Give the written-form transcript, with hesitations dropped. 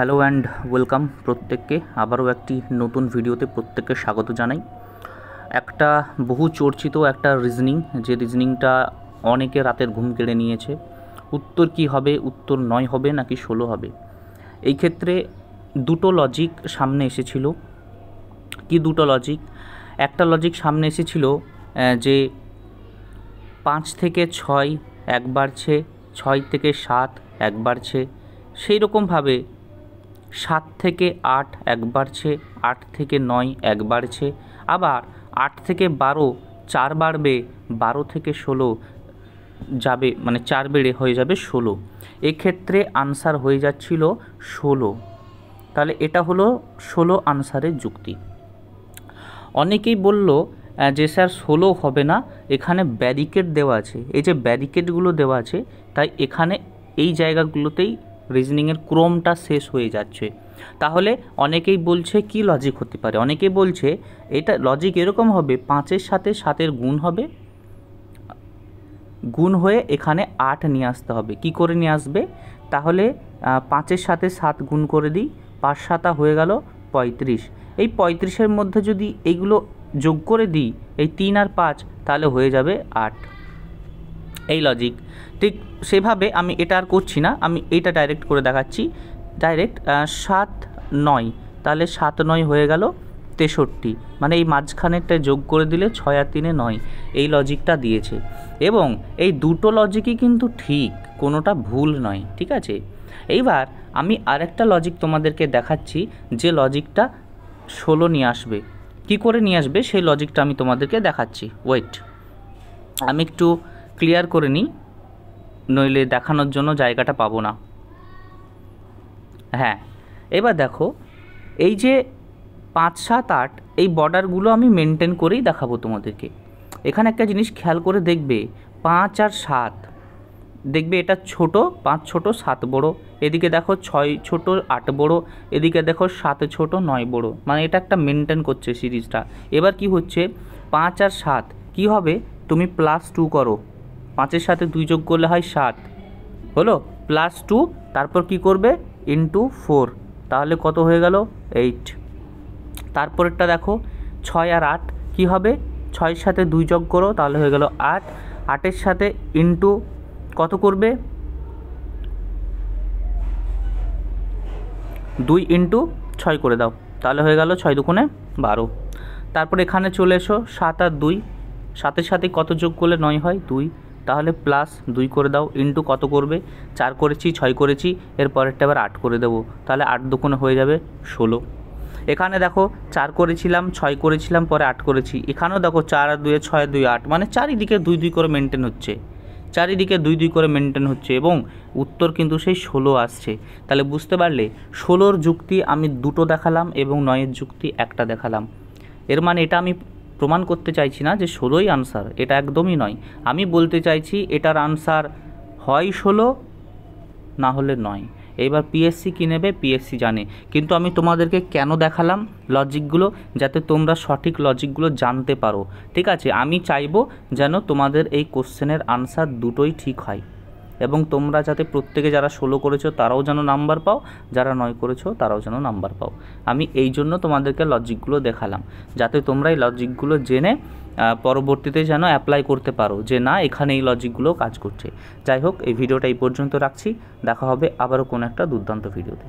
Hello and welcome প্রত্যেককে আবারও একটি নতুন ভিডিওতে প্রত্যেককে স্বাগত জানাই। একটা বহু চর্চিত একটা রিজনিং, যে রিজনিংটা অনেকে রাতের ঘুম কেড়ে নিয়েছে। উত্তর কি হবে, উত্তর 9 হবে নাকি 16 হবে। এই ক্ষেত্রে দুটো লজিক সামনে এসেছিল। কি দুটো লজিক? একটা লজিক সামনে এসেছিল যে 5 থেকে 6 এক বাড়ছে, 6 থেকে 7 এক বাড়ছে, সেই রকমভাবে 7 থেকে 8 এক বাড়ছে, 8 থেকে 9 এক বাড়ছে, আবার 8 থেকে 12 4 বাড়বে, 12 থেকে 16 যাবে, মানে 4 বেড়ে হয়ে যাবে 16। এক্ষেত্রে আনসার হয়ে যাচ্ছিল 16। তাহলে এটা হলো 16 আনসারের যুক্তি। অনেকেই বলল যে স্যার 16 হবে না, এখানে ব্যারিকেড দেওয়া আছে। এই যে ব্যারিকেডগুলো দেওয়া আছে, তাই এখানে এই জায়গাগুলোতেই রিজনিংয়ের ক্রমটা শেষ হয়ে যাচ্ছে। তাহলে অনেকেই বলছে কি লজিক হতে পারে, অনেকেই বলছে এটা লজিক এরকম হবে, 5-এর সাথে 7-এর গুণ হবে, গুণ হয়ে এখানে 8 নিয়ে আসতে হবে। কি করে নিয়ে আসবে? তাহলে 5-এর সাথে 7 গুণ করে দিই, 5 7 হয়ে গেল 35। এই 35-এর মধ্যে যদি এইগুলো যোগ করে দিই, এই 3 আর 5, তাহলে হয়ে যাবে 8। এই লজিক ঠিক সেভাবে আমি এটা আর করছি না, আমি এইটা ডাইরেক্ট করে দেখাচ্ছি। ডাইরেক্ট 7 9, তাহলে 7 9 হয়ে গেল 63, মানে এই মাঝখানেরটা যোগ করে দিলে 6 আর 3 9। এই লজিকটা দিয়েছে এবং এই দুটো লজিকই কিন্তু ঠিক, কোনোটা ভুল নয়, ঠিক আছে। এইবার আমি আরেকটা লজিক তোমাদেরকে দেখাচ্ছি, যে লজিকটা 16 নিয়ে আসবে। কি করে নিয়ে আসবে সেই লজিকটা আমি তোমাদেরকে দেখাচ্ছি। ওয়েট, আমি একটু ক্লিয়ার করে নিই, নইলে দেখানোর জন্য জায়গাটা পাবো না। হ্যাঁ, এবার দেখো, এই যে 5 7 8 এই বর্ডারগুলো আমি মেনটেন করেই দেখাবো তোমাদেরকে। এখানে একটা জিনিস খেয়াল করে দেখবে, 5 আর 7 দেখবে এটা ছোট, 5 ছোট 7 বড়, এদিকে দেখো 6 ছোট 8 বড়, এদিকে দেখো 7 ছোট 9 বড়, মানে এটা একটা মেনটেন করছে সিরিজটা। এবার কি হচ্ছে, 5 আর 7 কি হবে, তুমি +2 করো, 5-এর সাথে 2 যোগ করলে হয় 7, হলো +2, তারপর কি করবে ইন্টু 4, তাহলে কত হয়ে গেল 8। তারপরেরটা দেখো 6 আর 8 কি হবে, 6-এর সাথে 2 যোগ করো, তাহলে হয়ে গেল 8, 8-এর সাথে ইন্টু কত করবে, 2 ইন্টু 6 করে দাও, তাহলে হয়ে গেল 6 দুগুণে 12। তারপর এখানে চলে এসো, 7 আর 2, 7-এর সাথে কত যোগ করলে 9 হয় 2, তাহলে +2 করে দাও, ইন্টু কত করবে, 4 করেছি 6 করেছি, এরপরেরটা এবার 8 করে দেবো, তাহলে 8 দুগুণে হয়ে যাবে 16। এখানে দেখো 4 করেছিলাম, 6 করেছিলাম, পরে 8 করেছি, এখানেও দেখো 4 আর 2 6 2 8, মানে চারিদিকে 2 2 করে মেনটেন হচ্ছে, চারিদিকে 2 2 করে মেনটেন হচ্ছে এবং উত্তর কিন্তু সেই 16 আসছে। তাহলে বুঝতে পারলে 16-র যুক্তি আমি দুটো দেখালাম এবং 9-এর যুক্তি একটা দেখালাম। এর মানে এটা আমি প্রমাণ করতে চাইছি না যে 16ই আনসার, এটা একদমই নয়। আমি বলতে চাইছি এটার আনসার হয় 16, না হলে 9। এবার পিএসসি কী নেবে, পিএসসি জানে, কিন্তু আমি তোমাদেরকে কেন দেখালাম লজিকগুলো, যাতে তোমরা সঠিক লজিকগুলো জানতে পারো, ঠিক আছে। আমি চাইবো যেন তোমাদের এই কোশ্চেনের আনসার দুটোই ঠিক হয় এবং তোমরা যাতে প্রত্যেকে যারা 16 করেছো তারাও যেন নাম্বার পাও, যারা 9 করেছো তারাও যেন নাম্বার পাও। আমি এই জন্য তোমাদেরকে লজিকগুলো দেখালাম, যাতে তোমরা এই লজিকগুলো জেনে পরবর্তীতে যেন অ্যাপ্লাই করতে পারো, যে না এখানে এই লজিকগুলো কাজ করছে। যাই হোক, এই ভিডিওটা এই পর্যন্ত রাখছি, দেখা হবে আবারও কোনো একটা দুর্দান্ত ভিডিওতে।